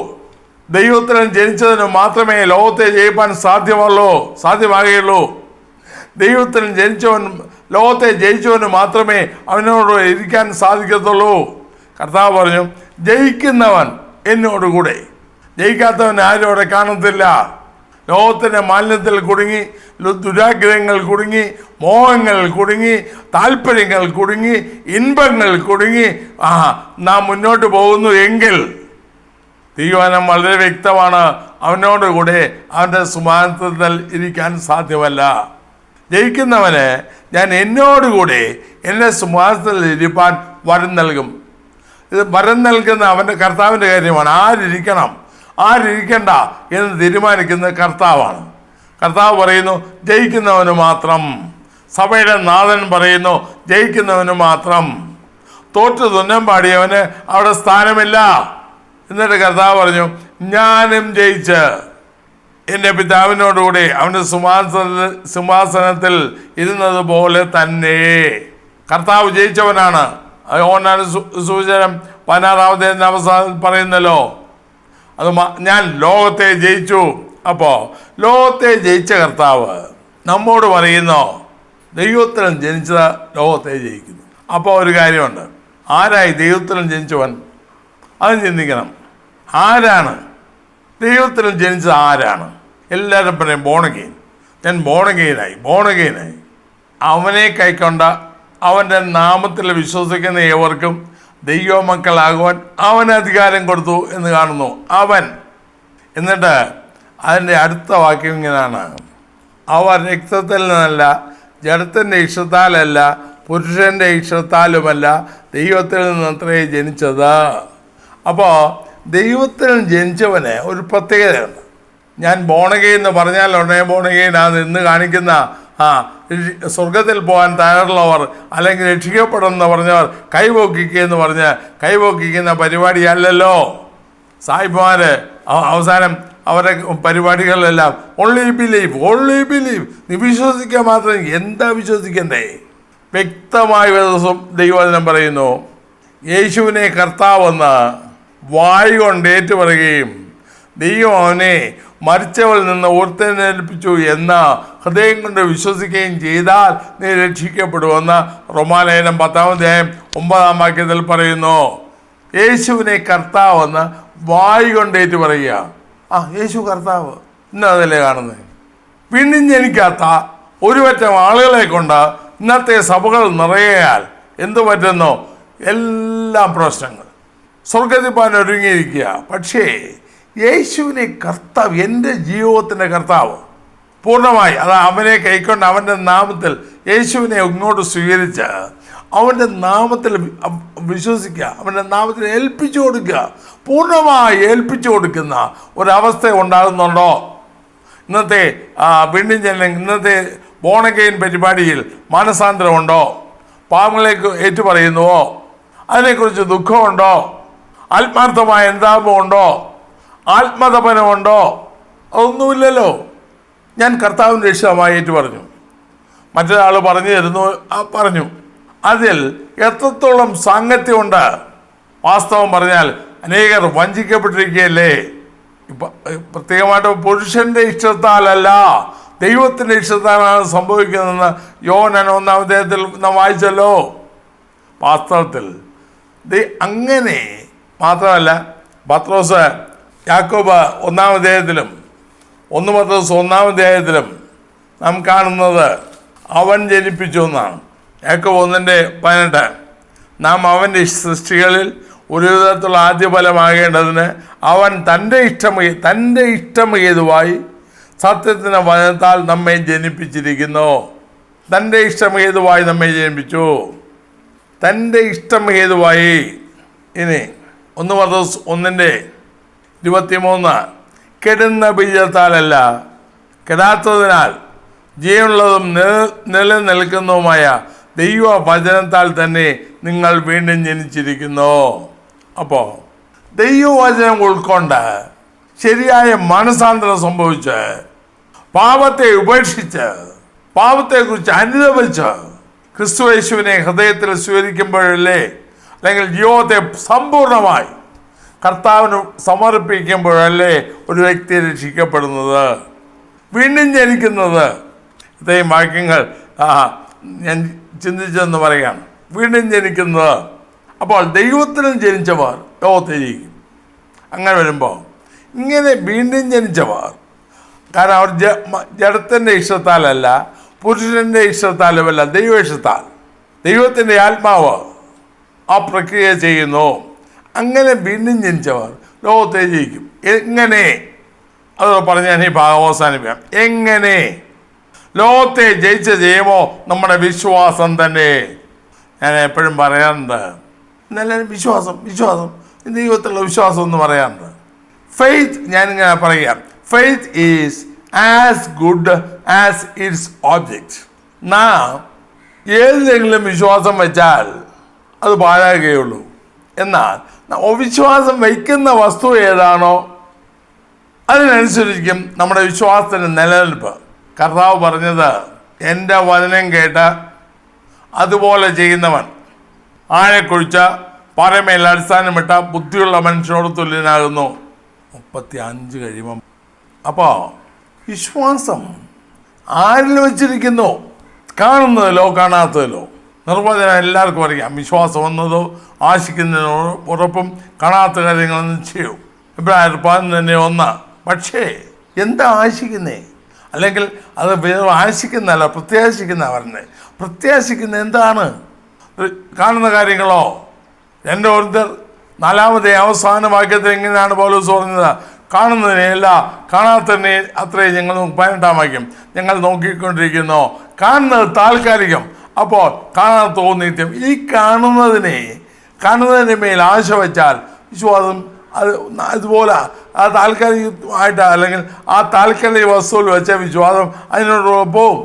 ദൈവത്തിന് ജനിച്ചതിന് മാത്രമേ ലോകത്തെ ജയിപ്പാൻ സാധ്യമാകുകയുള്ളൂ. ദൈവത്തിന് ലോകത്തെ ജയിച്ചവന് മാത്രമേ അവനോട് ഇരിക്കാൻ സാധിക്കത്തുള്ളൂ. കർത്താവ് പറഞ്ഞു, ജയിക്കുന്നവൻ എന്നോടുകൂടെ, ജയിക്കാത്തവൻ ആരും അവിടെ കാണത്തില്ല. ലോകത്തിൻ്റെ മാലിന്യത്തിൽ കുടുങ്ങി, ദുരാഗ്രഹങ്ങൾ കുടുങ്ങി, മോഹങ്ങൾ കുടുങ്ങി, താല്പര്യങ്ങൾ കുടുങ്ങി, ഇൻപങ്ങൾ കുടുങ്ങി നാം മുന്നോട്ട് പോകുന്നു എങ്കിൽ തീരുമാനം വളരെ വ്യക്തമാണ്, അവനോടുകൂടെ അവൻ്റെ സിംഹാസനത്തിൽ ഇരിക്കാൻ സാധ്യമല്ല. ജയിക്കുന്നവന് ഞാൻ എന്നോടുകൂടെ എൻ്റെ സിംഹാസനത്തിൽ ഇരിപ്പാൻ വരം നൽകും. ഇത് വരം നൽകുന്ന അവൻ്റെ കർത്താവിൻ്റെ കാര്യമാണ്. ആരിരിക്കണ്ട എന്ന് തീരുമാനിക്കുന്നത് കർത്താവാണ്. കർത്താവ് പറയുന്നു ജയിക്കുന്നവന് മാത്രം. സഭയുടെ നാഥൻ പറയുന്നു ജയിക്കുന്നവന് മാത്രം. തോറ്റു തുന്നം പാടിയവന് അവിടെ സ്ഥാനമില്ല. എന്നിട്ട് കർത്താവ് പറഞ്ഞു, ഞാനും ജയിച്ച് എൻ്റെ പിതാവിനോടുകൂടി അവൻ്റെ സിംഹാസനത്തിൽ ഇരുന്നത് പോലെ തന്നെ. കർത്താവ് ജയിച്ചവനാണ്. യോഹന്നാൻ സുവിശേഷം 16-ാം അധ്യായത്തിൻ്റെ അവസാനത്തിൽ പറയുന്നല്ലോ, അത് ഞാൻ ലോകത്തെ ജയിച്ചു. അപ്പോൾ ലോകത്തെ ജയിച്ച കർത്താവ് നമ്മോട് പറയുന്നോ, ദൈവത്തിലും ജനിച്ചത് ലോകത്തെ ജയിക്കുന്നു. അപ്പോൾ ഒരു കാര്യമുണ്ട്, ആരായി ദൈവത്തിലും ജനിച്ചവൻ? അത് ചിന്തിക്കണം. ആരാണ് ദൈവത്തിലും ജനിച്ചത്? ആരാണ്? എല്ലാവരും പറയും ബോണഗെയിൻ. ഞാൻ ബോണഗെയിനായി. അവനെ കൈക്കൊണ്ട അവൻ്റെ നാമത്തിൽ വിശ്വസിക്കുന്ന ഏവർക്കും ദൈവമക്കളാകുവാൻ അവന് അധികാരം കൊടുത്തു എന്ന് കാണുന്നു. അവൻ. എന്നിട്ട് അതിൻ്റെ അടുത്ത വാക്യം ഇങ്ങനെയാണ്, അവർ രക്തത്തിൽ നിന്നല്ല, ജഡത്തിൻ്റെ ഇഷ്ടത്താലല്ല, പുരുഷൻ്റെ ഇഷ്ടത്താലുമല്ല, ദൈവത്തിൽ നിന്നത്രേ ജനിച്ചത്. അപ്പോൾ ദൈവത്തിൽ ജനിച്ചവന് ഒരു പ്രത്യേകതയുണ്ട്. ഞാൻ ബോണഗെയിൻ എന്ന് പറഞ്ഞാൽ ഉടനെ ബോണഗെയിൻ ആണ് ഇന്ന് കാണിക്കുന്ന സ്വർഗത്തിൽ പോകാൻ തയ്യാറുള്ളവർ അല്ലെങ്കിൽ രക്ഷിക്കപ്പെടുമെന്ന് പറഞ്ഞവർ കൈപോക്കിക്കെന്ന് പറഞ്ഞ് കൈപോക്കിക്കുന്ന പരിപാടിയല്ലല്ലോ. സായിപ്പുമാർ അവസാനം അവരുടെ പരിപാടികളിലെല്ലാം ഓൺലി ബിലീവ്, നീ വിശ്വസിക്കാൻ മാത്രം. എന്താ വിശ്വസിക്കണ്ടേ? വ്യക്തമായ ദിവസം ദൈവവചനം പറയുന്നു, യേശുവിനെ കർത്താവെന്ന് വായു കൊണ്ട് ഏറ്റുപറയുകയും ദൈവം അവനെ മരിച്ചവളിൽ നിന്ന് ഉയർത്തെഴുന്നേൽപ്പിച്ചു എന്ന ഹൃദയം കൊണ്ട് വിശ്വസിക്കുകയും ചെയ്താൽ നീ രക്ഷിക്കപ്പെടുമെന്ന് റോമാലേഖനം 10-9 പറയുന്നു. യേശുവിനെ കർത്താവെന്ന് വായു കൊണ്ട് ഏറ്റുപറയുക. യേശു കർത്താവ് ഇന്നതല്ലേ കാണുന്നത്. വീണ്ടും ജനിക്കാത്ത ഒരുപറ്റം ആളുകളെ കൊണ്ട് ഇന്നത്തെ സഭകൾ നിറയാൽ എന്തു പറ്റുന്നു? എല്ലാം പ്രശ്നങ്ങൾ. സ്വർഗത്തിൽ പോകാൻ ഒരുങ്ങിയിരിക്കുക. പക്ഷേ യേശുവിനെ കർത്താവ്, എൻ്റെ ജീവിതത്തിൻ്റെ കർത്താവ് പൂർണ്ണമായി, അത് അവനെ കൈക്കൊണ്ട് അവൻ്റെ നാമത്തിൽ യേശുവിനെ ഇങ്ങോട്ട് സ്വീകരിച്ച് അവൻ്റെ നാമത്തിൽ വിശ്വസിക്കുക, അവൻ്റെ നാമത്തിൽ ഏൽപ്പിച്ചു കൊടുക്കുക, പൂർണ്ണമായി ഏൽപ്പിച്ചു കൊടുക്കുന്ന ഒരവസ്ഥ ഉണ്ടാകുന്നുണ്ടോ? ഇന്നത്തെ ഇന്നത്തെ ബോണഗെയിൻ പരിപാടിയിൽ മാനസാന്തരമുണ്ടോ? പാപങ്ങളേക്ക് ഏറ്റുപറയുന്നുവോ? അതിനെക്കുറിച്ച് ദുഃഖമുണ്ടോ? ആത്മാർത്ഥമായ എന്താപമുണ്ടോ? ആത്മതപനമുണ്ടോ? അതൊന്നുമില്ലല്ലോ. ഞാൻ കർത്താവിൻ്റെ രക്ഷിതമായി ഏറ്റു പറഞ്ഞു. മറ്റൊരാൾ പറഞ്ഞു അതിൽ എത്രത്തോളം സാങ്കത്യമുണ്ട്. വാസ്തവം പറഞ്ഞാൽ അനേകർ വഞ്ചിക്കപ്പെട്ടിരിക്കുകയല്ലേ. പ്രത്യേകമായിട്ട് പുരുഷൻ്റെ ഇഷ്ടത്താലല്ല, ദൈവത്തിൻ്റെ ഇഷ്ടത്താലാണ് സംഭവിക്കുന്നതെന്ന് യോഹന്നാൻ 1-ാം നാം വായിച്ചല്ലോ. വാസ്തവത്തിൽ അങ്ങനെ മാത്രമല്ല, പത്രോസ് യാക്കോബ് 1-ാം 1 പത്രോസ് 1-ാം നാം കാണുന്നത് അവൻ ജനിപ്പിച്ചു എന്നാണ്. യാക്കോബ് 1:18 നാം അവൻ്റെ സൃഷ്ടികളിൽ ഒരു വിധത്തിലുള്ള ആദ്യ ഫലമാകേണ്ടതിന് അവൻ തൻ്റെ ഇഷ്ടം ഹേതുവായി സത്യത്തിൻ്റെ വചനത്താൽ നമ്മെ ജനിപ്പിച്ചിരിക്കുന്നു. തൻ്റെ ഇഷ്ടം ഹേതുവായി നമ്മെ ജനിപ്പിച്ചു. തൻ്റെ ഇഷ്ടം ഹേതുവായി. ഇനി 1 പത്രോസ് 1:23 കെടുന്ന ബീജത്താലല്ല, കെടാത്തതിനാൽ ജീവനുള്ളതും നിലനിൽക്കുന്നതുമായ ദൈവ വചനത്താൽ തന്നെ നിങ്ങൾ വീണ്ടും ജനിച്ചിരിക്കുന്നു. അപ്പോൾ ദൈവവചനം ഉൾക്കൊണ്ട് ശരിയായ മനസാന്തരം സംഭവിച്ച് പാപത്തെ ഉപേക്ഷിച്ച് പാപത്തെക്കുറിച്ച് അനുദപിച്ച് ക്രിസ്തുയേശുവിനെ ഹൃദയത്തിൽ സ്വീകരിക്കുമ്പോഴല്ലേ, അല്ലെങ്കിൽ ജീവിതത്തെ സമ്പൂർണമായി കർത്താവിന് സമർപ്പിക്കുമ്പോഴല്ലേ ഒരു വ്യക്തി രക്ഷിക്കപ്പെടുന്നത്, വീണ്ടും ജനിക്കുന്നത്. ഇത്രയും വാക്യങ്ങൾ ഞാൻ ചിന്തിച്ചെന്ന് പറയുകയാണ്. വീണ്ടും ജനിക്കുന്നത്. അപ്പോൾ ദൈവത്തിനും ജനിച്ചവർ ലോകത്തെ ജയിക്കും. അങ്ങനെ വരുമ്പോൾ ഇങ്ങനെ വീണ്ടും ജനിച്ചവർ, കാരണം അവർ ജഡത്തിൻ്റെ ഇഷ്ടത്താലല്ല, പുരുഷൻ്റെ ഇഷ്ടത്താലുമല്ല, ദൈവ ഇഷ്ടത്താൽ, ദൈവത്തിൻ്റെ ആത്മാവ് ആ പ്രക്രിയ ചെയ്യുന്നു. അങ്ങനെ വീണ്ടും ജനിച്ചവർ ലോകത്തെ ജയിക്കും. എങ്ങനെ? അത് പറഞ്ഞ് ഞാൻ ഈ ഭാഗം അവസാനിപ്പിക്കാം. എങ്ങനെ? ലോകത്തെ ജയമോ നമ്മുടെ വിശ്വാസം തന്നെ. ഞാൻ എപ്പോഴും പറയാറുണ്ട്, നല്ല വിശ്വാസം ദൈവത്തിലുള്ള വിശ്വാസം എന്ന് പറയാറുണ്ട്. ഫെയ്ത്ത്, ഞാനിങ്ങനെ പറയാം, faith is as good as it's object. നാം ഏതെങ്കിലും വിശ്വാസം വെച്ചാൽ അത് പാഴാകുകയുള്ളൂ. എന്നാൽ വിശ്വാസം വയ്ക്കുന്ന വസ്തു ഏതാണോ അതിനനുസരിക്കും നമ്മുടെ വിശ്വാസത്തിന് നിലനിൽപ്പ്. കർത്താവ് പറഞ്ഞത്, എൻ്റെ വചനം കേട്ട് അതുപോലെ ചെയ്യുന്നവൻ ആഴെക്കുഴിച്ച പാറമേൽ അടിസ്ഥാനമിട്ട ബുദ്ധിയുള്ള മനുഷ്യനോട് തുല്യനാകുന്നു. 35 കഴിയുമ്പം. അപ്പോൾ വിശ്വാസം ആരിൽ വെച്ചിരിക്കുന്നു? കാണുന്നതിലോ കാണാത്തതിലോ? നിർവചനം എല്ലാവർക്കും അറിയാം. വിശ്വാസം എന്നതോ ആശിക്കുന്നതിനോ ഉറപ്പും കാണാത്ത കാര്യങ്ങൾ നിശ്ചയവും. എബ്രായർ 11:1. പക്ഷേ എന്താ ആശിക്കുന്നേ? അല്ലെങ്കിൽ അത് വേറെ ആശിക്കുന്നതല്ല, പ്രത്യാശിക്കുന്ന പറഞ്ഞത്. പ്രത്യാശിക്കുന്ന എന്താണ്? കാണുന്ന കാര്യങ്ങളോ? 2 Corinthians 4 അവസാന വാക്യത്തിൽ എങ്ങനെയാണ് പൗലോസ് പറഞ്ഞത്? കാണുന്നതിനെയല്ല, കാണാത്തതിനെ അത്രയും ഞങ്ങൾ 18 വാക്യം ഞങ്ങൾ നോക്കിക്കൊണ്ടിരിക്കുന്നു. കാണുന്നത് താൽക്കാലികം, അപ്പോൾ കാണാത്ത നിത്യം. ഈ കാണുന്നതിൻ്റെ മേൽ ആശ വച്ചാൽ വിശ്വാസം അതുപോലെ ആ താൽക്കാലികമായിട്ട് അല്ലെങ്കിൽ ആ താൽക്കാലിക വസ്തുവിൽ വെച്ച വിശ്വാസം അതിനോട് പോവും.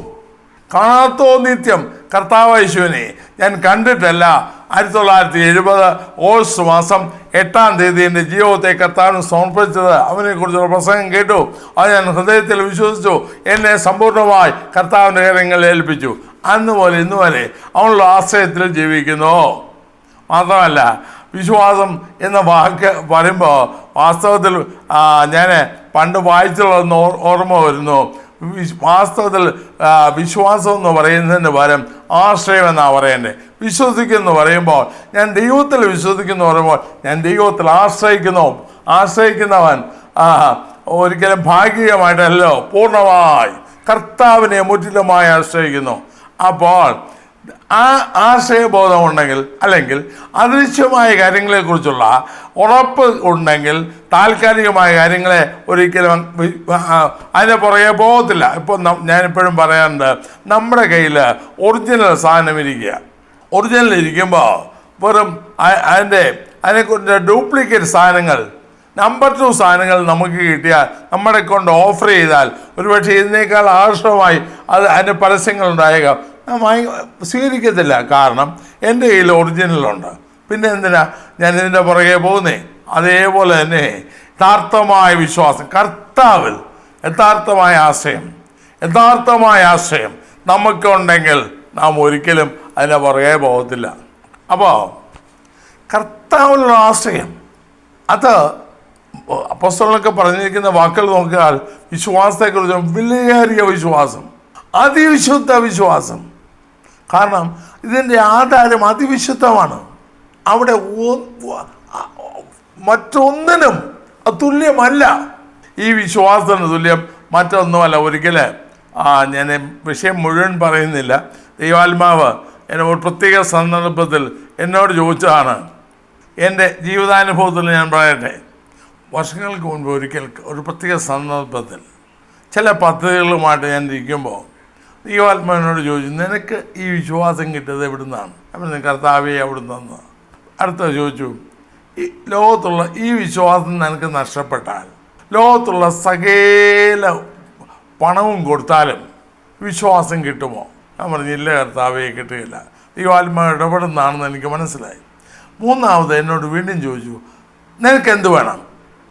കാണാത്തോ നിത്യം കർത്താവ് യേശുവിനെ ഞാൻ കണ്ടിട്ടല്ല. 1970 ഓഗസ്റ്റ് മാസം 8-ാം തീയതി എൻ്റെ ജീവിതത്തെ കർത്താവിന് സമർപ്പിച്ചത്, അവനെക്കുറിച്ചുള്ള പ്രസംഗം കേട്ടു, അത് ഞാൻ ഹൃദയത്തിൽ വിശ്വസിച്ചു, എന്നെ സമ്പൂർണ്ണമായി കർത്താവിൻ്റെ കാര്യങ്ങളിൽ ഏൽപ്പിച്ചു. അന്ന് പോലെ ഇന്ന് വരെ അവനുള്ള ആശ്രയത്തിൽ ജീവിക്കുന്നു. മാത്രമല്ല, വിശ്വാസം എന്ന വാക്ക് പറയുമ്പോൾ വാസ്തവത്തിൽ ഞാൻ പണ്ട് വായിച്ചുള്ളതെന്ന് ഓർമ്മ വരുന്നു. വാസ്തവത്തിൽ വിശ്വാസം എന്ന് പറയുന്നതിന് പകരം ആശ്രയം എന്നാണ് പറയേണ്ടത്. വിശ്വസിക്കുന്നു പറയുമ്പോൾ ഞാൻ ദൈവത്തിൽ വിശ്വസിക്കുന്നു പറയുമ്പോൾ ഞാൻ ദൈവത്തിൽ ആശ്രയിക്കുന്നവൻ ഒരിക്കലും ഭാഗികമായിട്ടല്ലോ, പൂർണ്ണമായി കർത്താവിനെ മുറ്റിലുമായി ആശ്രയിക്കുന്നു. അപ്പോൾ ആ ആശയബോധം ഉണ്ടെങ്കിൽ, അല്ലെങ്കിൽ അദൃശ്യമായ കാര്യങ്ങളെക്കുറിച്ചുള്ള ഉറപ്പ് ഉണ്ടെങ്കിൽ, താൽക്കാലികമായ കാര്യങ്ങളെ ഒരിക്കലും അതിന് പുറകെ പോകത്തില്ല. ഇപ്പോൾ ഞാനിപ്പോഴും പറയാറുണ്ട്, നമ്മുടെ കയ്യിൽ ഒറിജിനൽ സാധനം ഇരിക്കുക. ഒറിജിനൽ ഇരിക്കുമ്പോൾ വെറും അതിനെക്കുറിച്ച് ഡ്യൂപ്ലിക്കേറ്റ് സാധനങ്ങൾ, നമ്പർ 2 സാധനങ്ങൾ നമുക്ക് കിട്ടിയാൽ, നമ്മളെ കൊണ്ട് ഓഫർ ചെയ്താൽ, ഒരുപക്ഷെ ഇതിനേക്കാൾ ആകർഷകമായി അതിൻ്റെ പരസ്യങ്ങളുണ്ടായേക്കാം, സ്വീകരിക്കത്തില്ല. കാരണം എൻ്റെ കയ്യിൽ ഒറിജിനലുണ്ട്. പിന്നെ എന്തിനാ ഞാൻ ഇതിൻ്റെ പുറകെ പോകുന്നേ? അതേപോലെ തന്നെ യഥാർത്ഥമായ വിശ്വാസം, കർത്താവിൽ യഥാർത്ഥമായ ആശ്രയം നമുക്കുണ്ടെങ്കിൽ നാം ഒരിക്കലും അതിൻ്റെ പുറകെ പോകത്തില്ല. അപ്പോൾ കർത്താവിലുള്ള ആശ്രയം, അത് അപ്പോസ്തലനൊക്കെ പറഞ്ഞിരിക്കുന്ന വാക്കുകൾ നോക്കിയാൽ വിശ്വാസത്തെക്കുറിച്ച് വിലയേറിയ വിശ്വാസം, അതിവിശുദ്ധ വിശ്വാസം. കാരണം ഇതിൻ്റെ ആധാരം അതിവിശുദ്ധമാണ്. അവിടെ മറ്റൊന്നിനും തുല്യമല്ല. ഈ വിശ്വാസത്തിന് തുല്യം മറ്റൊന്നുമല്ല. ഒരിക്കലും ഞാൻ വിഷയം മുഴുവൻ പറയുന്നില്ല. ദൈവാത്മാവ് എന്നെ ഒരു പ്രത്യേക സന്ദർഭത്തിൽ എന്നോട് ചോദിച്ചതാണ്. എൻ്റെ ജീവിതാനുഭവത്തിൽ ഞാൻ പറയട്ടെ, വർഷങ്ങൾക്ക് മുൻപ് ഒരിക്കൽ ഒരു പ്രത്യേക സന്ദർഭത്തിൽ ചില പദ്ധതികളുമായിട്ട് ഞാൻ ഇരിക്കുമ്പോൾ ദൈവാത്മാവിനോട് ചോദിച്ചു, നിനക്ക് ഈ വിശ്വാസം കിട്ടിയത് എവിടുന്നാണ്? അപ്പം കർത്താവേ അവിടുന്ന്. അടുത്ത ചോദിച്ചു, ഈ ലോകത്തുള്ള ഈ വിശ്വാസം നിനക്ക് നഷ്ടപ്പെട്ടാൽ, ലോകത്തുള്ള സകല പണവും കൊടുത്താലും വിശ്വാസം കിട്ടുമോ? ഞാൻ പറഞ്ഞു, ഇല്ല കർത്താവേ, കിട്ടുകയില്ല. ദൈവാത്മാവ് ഇടപെടുന്നതാണെന്ന് എനിക്ക് മനസ്സിലായി. മൂന്നാമത് എന്നോട് വീണ്ടും ചോദിച്ചു, നിനക്ക് എന്ത് വേണം?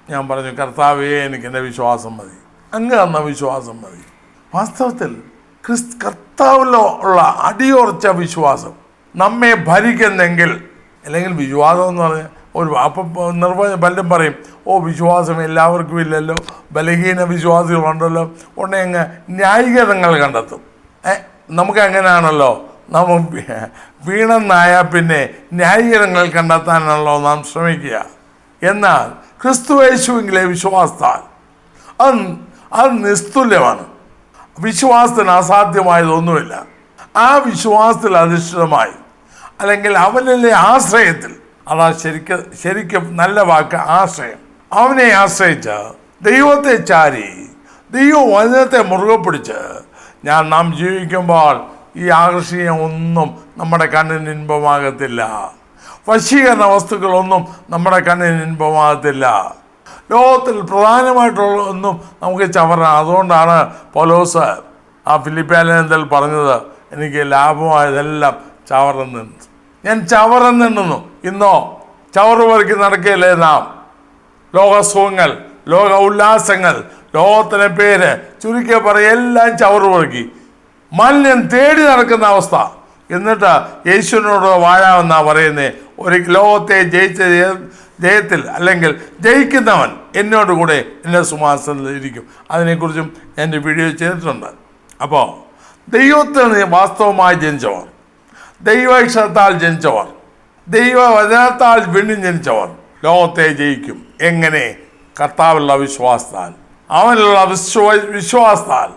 ഞാൻ പറഞ്ഞു, കർത്താവേ, എനിക്ക് എൻ്റെ വിശ്വാസം മതി, അങ്ങ് തന്ന വിശ്വാസം മതി. വാസ്തവത്തിൽ കർത്താവിലുള്ള അടിയുറച്ച വിശ്വാസം നമ്മെ ഭരിക്കുന്നെങ്കിൽ, അല്ലെങ്കിൽ വിശ്വാസം എന്ന് പറഞ്ഞാൽ അപ്പം പലരും പറയും, വിശ്വാസം എല്ലാവർക്കും ഇല്ലല്ലോ, ബലഹീന വിശ്വാസികളുണ്ടല്ലോ, ഉണ്ടെങ്കിൽ ന്യായീകരണങ്ങൾ കണ്ടെത്തും. നമുക്ക് അങ്ങനെയാണല്ലോ, നമ്മൾ വീണെന്നായാൽ പിന്നെ ന്യായീകരണങ്ങൾ കണ്ടെത്താനാണല്ലോ നാം ശ്രമിക്കുക. എന്നാൽ ക്രിസ്തുയേശുവിലെ വിശ്വാസത്താൽ അത് നിസ്തുല്യമാണ്. വിശ്വാസത്തിന് അസാധ്യമായതൊന്നുമില്ല. ആ വിശ്വാസത്തിൽ അധിഷ്ഠിതമായി, അല്ലെങ്കിൽ അവനിലെ ആശ്രയത്തിൽ, അതാ ശരിക്കും നല്ല വാക്ക് ആശ്രയം. അവനെ ആശ്രയിച്ച്, ദൈവത്തെ ചാരി, ദൈവവചനത്തെ മുറുകെ പിടിച്ച് നാം ജീവിക്കുമ്പോൾ ഈ ആകർഷണീയം ഒന്നും നമ്മുടെ കണ്ണിന് ഇൻപമാകത്തില്ല. വശീകരണ വസ്തുക്കളൊന്നും നമ്മുടെ കണ്ണിന് ഇൻപമാകത്തില്ല. ലോകത്തിൽ പ്രധാനമായിട്ടുള്ള ഒന്നും നമുക്ക് ചവറാണ്. അതുകൊണ്ടാണ് പൗലോസ് ആ ഫിലിപ്പിയാലേഖനത്തിൽ പറഞ്ഞത്, എനിക്ക് ലാഭമായതെല്ലാം ചവറെന്ന്. ഞാൻ ചവറെന്നെണ്ണുന്നു. ഇന്നോ ചവറ് പെറുക്കി നടക്കുകയല്ലേ നാം? ലോകസുഖങ്ങൾ, ലോക ഉല്ലാസങ്ങൾ, ലോകത്തിൻ്റെ പേര് ചുരുക്കി പറയും, എല്ലാം ചവറ് പെറുക്കി മാലിന്യം തേടി നടക്കുന്ന അവസ്ഥ. എന്നിട്ട് യേശുവിനോട് വാഴാമെന്നാണ് പറയുന്നത്. ഒരു ലോകത്തെ ജയത്തിൽ, അല്ലെങ്കിൽ ജയിക്കുന്നവൻ എന്നോട് കൂടെ എൻ്റെ സിംഹാസനത്തിൽ ഇരിക്കും. അതിനെക്കുറിച്ചും എൻ്റെ വീഡിയോ ചെയ്തിട്ടുണ്ട്. അപ്പോൾ ദൈവത്തിന് വാസ്തവമായി ജനിച്ചവർ, ദൈവഇഷ്ടത്താൽ ജനിച്ചവർ, ദൈവവചനത്താൽ വീണ്ടും ജനിച്ചവർ ലോകത്തെ ജയിക്കും. എങ്ങനെ? കർത്താവിലുള്ള വിശ്വാസത്താൽ, അവനുള്ള വിശ്വാസത്താൽ,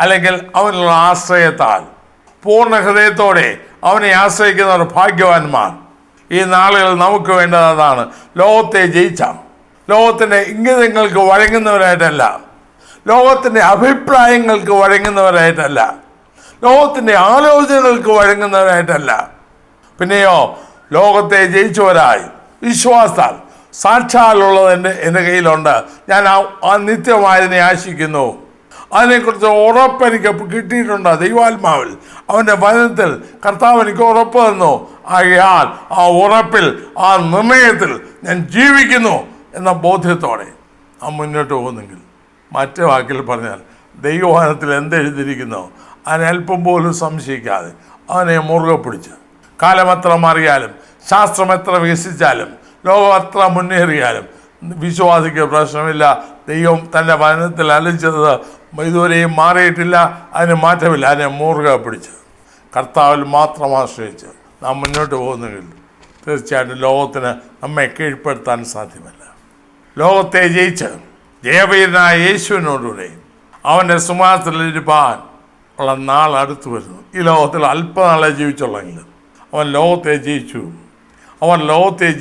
അല്ലെങ്കിൽ അവനുള്ള ആശ്രയത്താൽ. പൂർണ്ണ ഹൃദയത്തോടെ അവനെ ആശ്രയിക്കുന്നവർ ഭാഗ്യവാന്മാർ. ഈ നാളുകൾ നമുക്ക് വേണ്ടത് അതാണ്. ലോകത്തെ ജയിച്ച, ലോകത്തിൻ്റെ ഇംഗിതങ്ങൾക്ക് വഴങ്ങുന്നവരായിട്ടല്ല, ലോകത്തിൻ്റെ അഭിപ്രായങ്ങൾക്ക് വഴങ്ങുന്നവരായിട്ടല്ല, ലോകത്തിൻ്റെ ആലോചനകൾക്ക് വഴങ്ങുന്നവരായിട്ടല്ല, പിന്നെയോ ലോകത്തെ ജയിച്ചവരായി വിശ്വാസത്താൽ സാക്ഷാലുള്ളത് എൻ്റെ കയ്യിലുണ്ട്. ഞാൻ ആ നിത്യമായതിനെ ആശിക്കുന്നു. അതിനെക്കുറിച്ച് ഉറപ്പെനിക്ക് കിട്ടിയിട്ടുണ്ട്. ദൈവാത്മാവിൽ അവൻ്റെ വചനത്തിൽ കർത്താവ് എനിക്ക് ഉറപ്പ് തന്നു. ആകയാൽ ആ ഉറപ്പിൽ, ആ നിർണയത്തിൽ ഞാൻ ജീവിക്കുന്നു എന്ന ബോധ്യത്തോടെ നാം മുന്നോട്ട് പോകുന്നെങ്കിൽ, മറ്റു വാക്കിൽ പറഞ്ഞാൽ ദൈവവചനത്തിൽ എന്തെഴുതിയിരിക്കുന്നോ അതിനൽപ്പം പോലും സംശയിക്കാതെ അവനെ മുറുകെ പിടിച്ച്, കാലം എത്ര മാറിയാലും, ശാസ്ത്രം എത്ര വികസിച്ചാലും, ലോകം എത്ര മുന്നേറിയാലും വിശ്വാസിക്ക് പ്രശ്നമില്ല. ദൈവം തൻ്റെ വചനത്തിൽ അലിച്ചത് ഇതുവരെയും മാറിയിട്ടില്ല, അതിന് മാറ്റമില്ല. അതിനെ മുറുകെ പിടിച്ച് കർത്താവിൽ മാത്രം ആശ്രയിച്ച് നാം മുന്നോട്ട് പോകുന്നെങ്കിൽ തീർച്ചയായിട്ടും ലോകത്തിന് നമ്മെ കീഴ്പ്പെടുത്താൻ സാധ്യമല്ല. ലോകത്തെ ജയിച്ച് ജയവീരനായ യേശുവിനോടുകൂടെ അവൻ്റെ സിംഹാസനത്തിലിരിപ്പാൻ ഉള്ള നാൾ അടുത്തു വരുന്നു. ഈ ലോകത്തിൽ അല്പനാളെ ജീവിച്ചുള്ളെങ്കിലും അവൻ ലോകത്തെ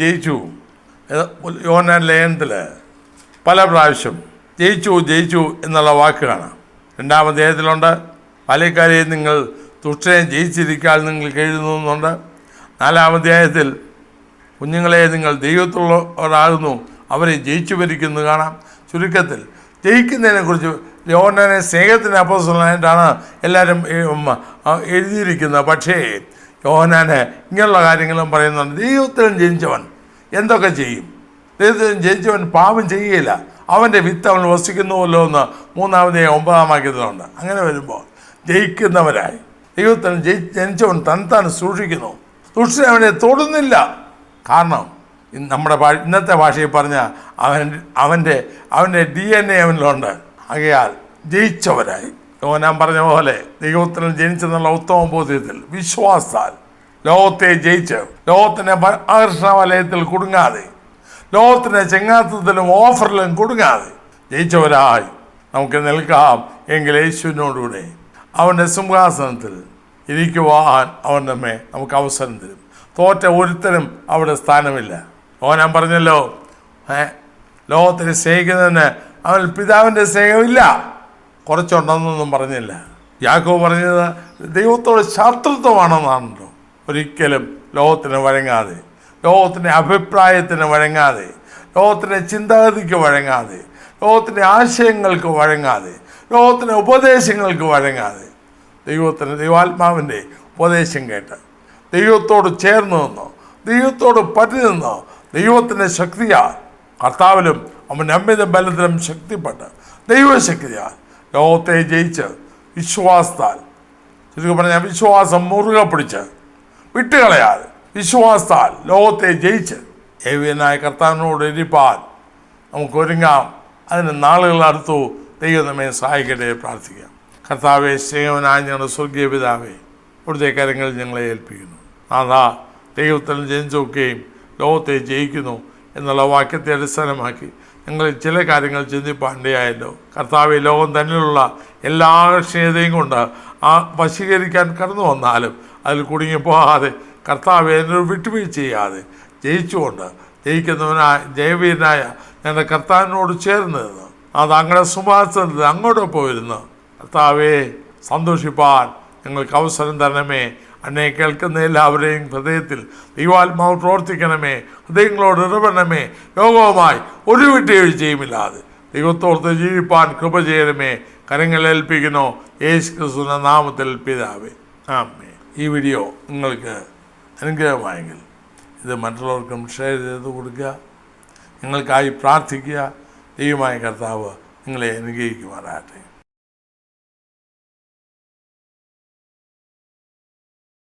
ജയിച്ചു. യോഹന്നാൻ ലേഖനത്തിൽ പല പ്രാവശ്യം ജയിച്ചു എന്നുള്ള വാക്ക് കാണാം. 2-ാം അധ്യായത്തിലുണ്ട്, പലക്കാരെയും നിങ്ങൾ ദുഷ്ടനെ ജയിച്ചിരിക്കാൻ നിങ്ങൾക്ക് എഴുതുന്നുണ്ട്. 4-ാം അധ്യായത്തിൽ കുഞ്ഞുങ്ങളെ നിങ്ങൾ ദൈവത്തുള്ളവരാകുന്നു, അവരെ ജയിച്ചു ഭരിക്കുന്നത് കാണാം. ചുരുക്കത്തിൽ ജയിക്കുന്നതിനെക്കുറിച്ച് യോഹന്നാനെ സ്നേഹത്തിൻ്റെ അപ്പോസ്തലനായിട്ടാണ് എല്ലാവരും എഴുതിയിരിക്കുന്നത്. പക്ഷേ യോഹന്നാന് ഇങ്ങനെയുള്ള കാര്യങ്ങളും പറയുന്നുണ്ട്. ദൈവത്തിലും ജനിച്ചവൻ എന്തൊക്കെ ചെയ്യും? ദൈവത്തിലും ജനിച്ചവൻ പാപം ചെയ്യുകയില്ല, അവൻ്റെ വിത്ത് അവൻ വസിക്കുന്നുവല്ലോ എന്ന് 3-ാമത്തെ 9-ാം വാക്യത്തിലുണ്ട്. അങ്ങനെ വരുമ്പോൾ ജയിക്കുന്നവരായി ദൈവത്തിൽ ജനിച്ചവൻ താൻ സൂക്ഷിക്കുന്നു, ദുഷ്ടനെ അവനെ തൊടുന്നില്ല. കാരണം നമ്മുടെ ഇന്നത്തെ ഭാഷയിൽ പറഞ്ഞാൽ അവൻ്റെ DNA അവനിലുണ്ട്. ആകയാൽ ജയിച്ചവരായി ഞാൻ പറഞ്ഞ പോലെ ദൈവത്തിൽ ജനിച്ചെന്നുള്ള ഉത്തമ ബോധ്യത്തിൽ വിശ്വാസത്താൽ ലോകത്തെ ജയിച്ച്, ലോകത്തിൻ്റെ ആകർഷണ വലയത്തിൽ കുടുങ്ങാതെ, ലോകത്തിൻ്റെ ചെങ്ങാത്തത്തിലും ഓഫറിലും കുടുങ്ങാതെ ജയിച്ചവരായി നമുക്ക് നിൽക്കാം. എങ്കിൽ യേശുവിനോടുകൂടെ അവൻ്റെ സിംഹാസനത്തിൽ ഇരിക്കുവാൻ അവൻ നമുക്ക് അവസരം തരും. തോറ്റ ഒരുത്തനും അവിടെ സ്ഥാനമില്ല. ഞാൻ പറഞ്ഞല്ലോ, ലോകത്തിനെ സ്നേഹിക്കുന്നതിന് അവൻ പിതാവിൻ്റെ സ്നേഹമില്ല, കുറച്ചുണ്ടെന്നൊന്നും പറഞ്ഞില്ല. യാക്കോബ് പറഞ്ഞത് ദൈവത്തോട് ശത്രുത്വമാണെന്നാണല്ലോ. ഒരിക്കലും ലോകത്തിന് വഴങ്ങാതെ, ലോകത്തിൻ്റെ അഭിപ്രായത്തിന് വഴങ്ങാതെ, ലോകത്തിൻ്റെ ചിന്താഗതിക്ക് വഴങ്ങാതെ, ലോകത്തിൻ്റെ ആശയങ്ങൾക്ക് വഴങ്ങാതെ, ലോകത്തിൻ്റെ ഉപദേശങ്ങൾക്ക് വഴങ്ങാതെ ദൈവാത്മാവിൻ്റെ ഉപദേശം കേട്ട് ദൈവത്തോട് ചേർന്ന് നിന്നോ, ദൈവത്തോട് പറ്റി നിന്നോ, ദൈവത്തിൻ്റെ ശക്തിയാൽ, കർത്താവിലും അവൻ്റെ അമിത ബലത്തിലും ശക്തിപ്പെട്ട് ദൈവശക്തിയാൽ ലോകത്തെ ജയിച്ച് വിശ്വാസത്താൽ, ശരിക്കും പറഞ്ഞാൽ വിശ്വാസം മുറുകെ പിടിച്ച് വിട്ടുകളയാതെ വിശ്വാസത്താൽ ലോകത്തെ ജയിച്ച് ഏവ്യനായ കർത്താവിനോട് ഇരിപ്പാൻ നമുക്ക് ഒരുങ്ങാം. അതിന് നാളുകൾ അടുത്തു. ദൈവം നമ്മെ സഹായിക്കട്ടെ. പ്രാർത്ഥിക്കാം. കർത്താവെ, സ്നേഹവനായ ഞങ്ങളുടെ സ്വർഗീയ പിതാവേ, അവിടുത്തെ കാര്യങ്ങൾ ഞങ്ങളെ ഏൽപ്പിക്കുന്നു. നാഥാ, ദൈവത്തിൽ ജനിച്ചൊക്കെയും ലോകത്തെ ജയിക്കുന്നു എന്നുള്ള വാക്യത്തെ അടിസ്ഥാനമാക്കി ഞങ്ങൾ ചില കാര്യങ്ങൾ ചിന്തിപ്പാണ്ടയായല്ലോ. കർത്താവെ, ലോകം തന്നിലുള്ള എല്ലാ ആകർഷണീയതയും കൊണ്ട് വശീകരിക്കാൻ കടന്നു വന്നാലും അതിൽ കുടുങ്ങിപ്പോകാതെ കർത്താവെ എന്നൊരു വിട്ടുവീഴ്ച ചെയ്യാതെ ജയിച്ചുകൊണ്ട് ജയിക്കുന്നവനായ ജയവീരനായ ഞങ്ങളുടെ കർത്താവിനോട് ചേർന്ന് നിന്ന് അത് അങ്ങയുടെ സിംഹാസനത്തിൽ അങ്ങോട്ടൊപ്പം ഇരുന്ന് കർത്താവെ സന്തോഷിപ്പാൻ ഞങ്ങൾക്ക് അവസരം തരണമേ. അന്നെ കേൾക്കുന്ന എല്ലാവരെയും ഹൃദയത്തിൽ ദൈവാത്മാവ് പ്രവർത്തിക്കണമേ. ഹൃദയങ്ങളോട് ഇടപെടണമേ. ലോകവുമായി ഒരു വിട്ടുവീഴ്ചയുമില്ലാതെ ദൈവത്തോർത്ത് ജീവിപ്പാൻ കൃപ ചെയ്യണമേ. കരങ്ങളേൽപ്പിക്കുന്നു യേശു ക്രിസ്തുവിന്റെ നാമത്തിൽ പിതാവേ, ആമേൻ. ഈ വീഡിയോ നിങ്ങൾക്ക് അനുഗ്രഹമായെങ്കിൽ ഇത് മറ്റുള്ളവർക്കും ഷെയർ ചെയ്ത് കൊടുക്കുക. നിങ്ങൾക്കായി പ്രാർത്ഥിക്കുക. ദൈവമായ കർത്താവ് നിങ്ങളെ അനുഗ്രഹിക്കുമാറാകട്ടെ.